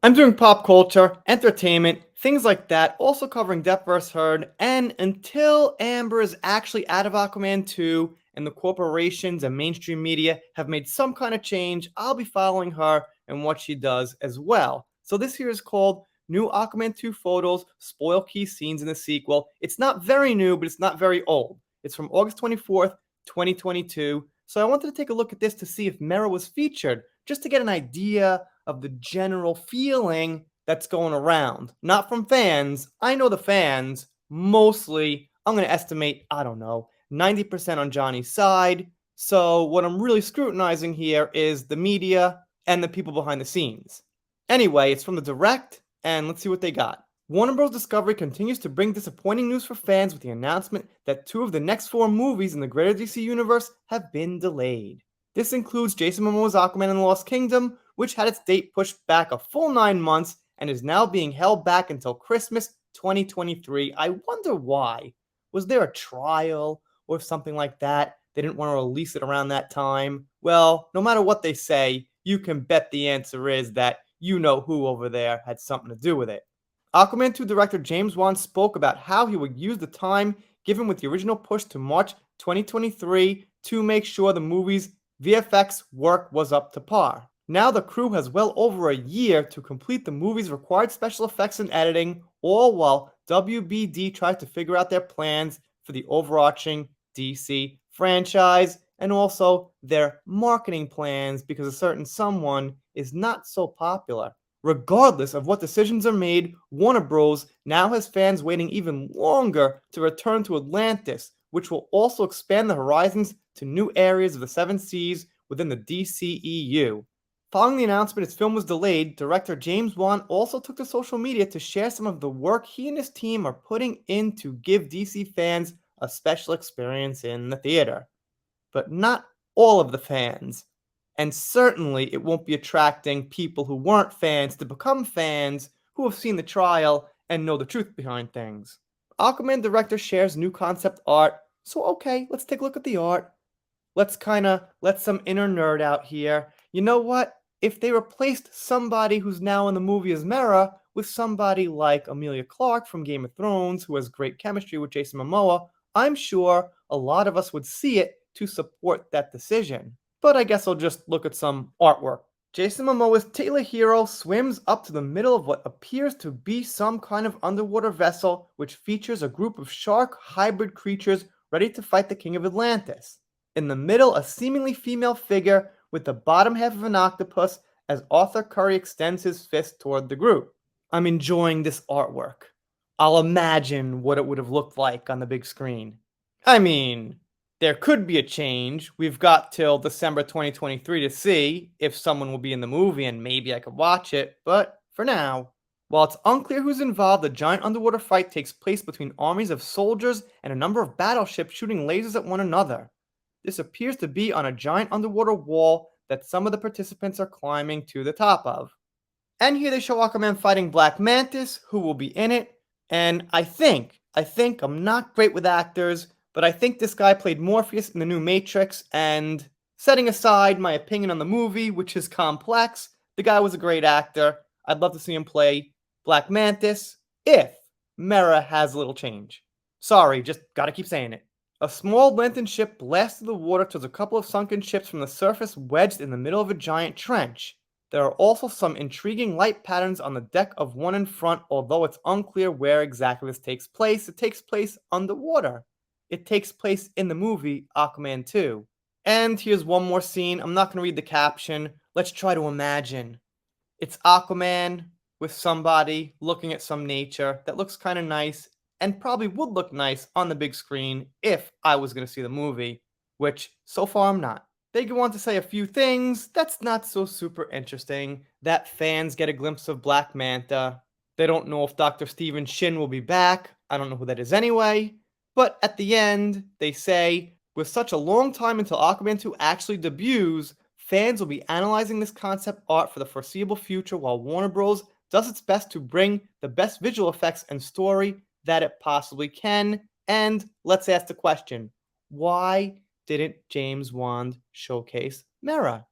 I'm doing pop culture, entertainment, things like that, also covering Death vs. Heard, and until Amber is actually out of Aquaman 2 and the corporations and mainstream media have made some kind of change, I'll be following her and what she does as well. So this here is called New Aquaman 2 Photos, Spoil Key Scenes in the Sequel. It's not very new, but it's not very old. It's from August 24th, 2022. So I wanted to take a look at this to see if Mera was featured, just to get an idea of the general feeling that's going around. Not from fans. I know the fans, mostly, I'm going to estimate, I don't know, 90% on Johnny's side. So what I'm really scrutinizing here is the media and the people behind the scenes. Anyway, it's from the direct, and let's see what they got. Warner Bros. Discovery continues to bring disappointing news for fans with the announcement that two of the next four movies in the greater DC universe have been delayed. This includes Jason Momoa's Aquaman and the Lost Kingdom, which had its date pushed back a full 9 months and is now being held back until Christmas 2023. I wonder why. Was there a trial or something like that? They didn't want to release it around that time. Well, no matter what they say, you can bet the answer is that you know who over there had something to do with it. Aquaman 2 director James Wan spoke about how he would use the time given with the original push to March 2023 to make sure the movie's VFX work was up to par. Now the crew has well over a year to complete the movie's required special effects and editing, all while WBD tries to figure out their plans for the overarching DC franchise and also their marketing plans because a certain someone is not so popular. Regardless of what decisions are made, Warner Bros. Now has fans waiting even longer to return to Atlantis, which will also expand the horizons to new areas of the Seven Seas within the DCEU. Following the announcement its film was delayed, director James Wan also took to social media to share some of the work he and his team are putting in to give DC fans a special experience in the theater. But not all of the fans. And certainly it won't be attracting people who weren't fans to become fans who have seen the trial and know the truth behind things. Aquaman director shares new concept art, so okay, let's take a look at the art. Let's kinda let some inner nerd out here. You know what? If they replaced somebody who's now in the movie as Mera with somebody like Emilia Clarke from Game of Thrones, who has great chemistry with Jason Momoa, I'm sure a lot of us would see it to support that decision. But I guess I'll just look at some artwork. Jason Momoa's Taylor Hero swims up to the middle of what appears to be some kind of underwater vessel, which features a group of shark hybrid creatures ready to fight the King of Atlantis. In the middle, a seemingly female figure with the bottom half of an octopus as Arthur Curry extends his fist toward the group. I'm enjoying this artwork. I'll imagine what it would have looked like on the big screen. I mean, there could be a change. We've got till December 2023 to see if someone will be in the movie and maybe I could watch it, but for now, while it's unclear who's involved, the giant underwater fight takes place between armies of soldiers and a number of battleships shooting lasers at one another. This appears to be on a giant underwater wall that some of the participants are climbing to the top of. And here they show Aquaman fighting Black Mantis, who will be in it. And I think I'm not great with actors, but I think this guy played Morpheus in the new Matrix. And setting aside my opinion on the movie, which is complex, the guy was a great actor. I'd love to see him play Black Mantis if Mera has a little change. Sorry, just gotta keep saying it. A small lantern ship blasts through the water towards a couple of sunken ships from the surface wedged in the middle of a giant trench. There are also some intriguing light patterns on the deck of one in front, although it's unclear where exactly this takes place. It takes place underwater. It takes place in the movie Aquaman 2. And here's one more scene. I'm not going to read the caption. Let's try to imagine. It's Aquaman with somebody looking at some nature that looks kind of nice and probably would look nice on the big screen if I was going to see the movie, which so far I'm not. They go on to say a few things that's not so super interesting, that fans get a glimpse of Black Manta. They don't know if Dr. Steven Shin will be back. I don't know who that is anyway. But at the end, they say, with such a long time until Aquaman 2 actually debuts, fans will be analyzing this concept art for the foreseeable future while Warner Bros. Does its best to bring the best visual effects and story that it possibly can. And let's ask the question, why didn't James Wan showcase Mera?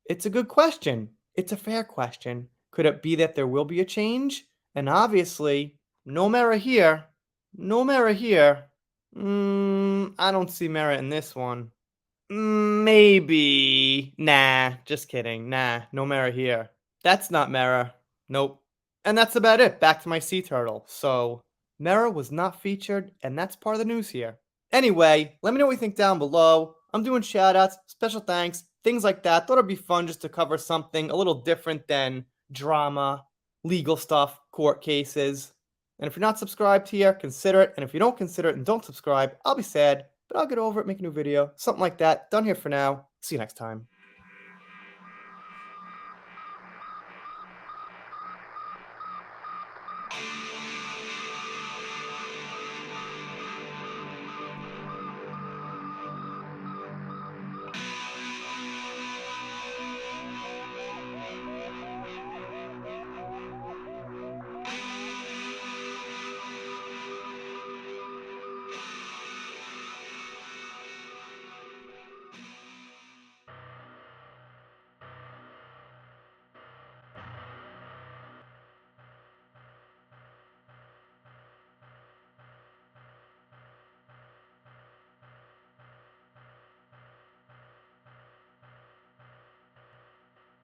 It's a good question. It's a fair question. Could it be that there will be a change? And obviously, no Mera here. No Mera here. I don't see Mera in this one. Maybe. Nah, just kidding. Nah, no Mera here. That's not Mera. Nope. And that's about it. Back to my sea turtle. So, Mera was not featured, and that's part of the news here. Anyway, let me know what you think down below. I'm doing shoutouts, special thanks, things like that. Thought it'd be fun just to cover something a little different than drama, legal stuff, court cases. And if you're not subscribed here, consider it. And if you don't consider it and don't subscribe, I'll be sad, but I'll get over it, make a new video, something like that. Done here for now. See you next time.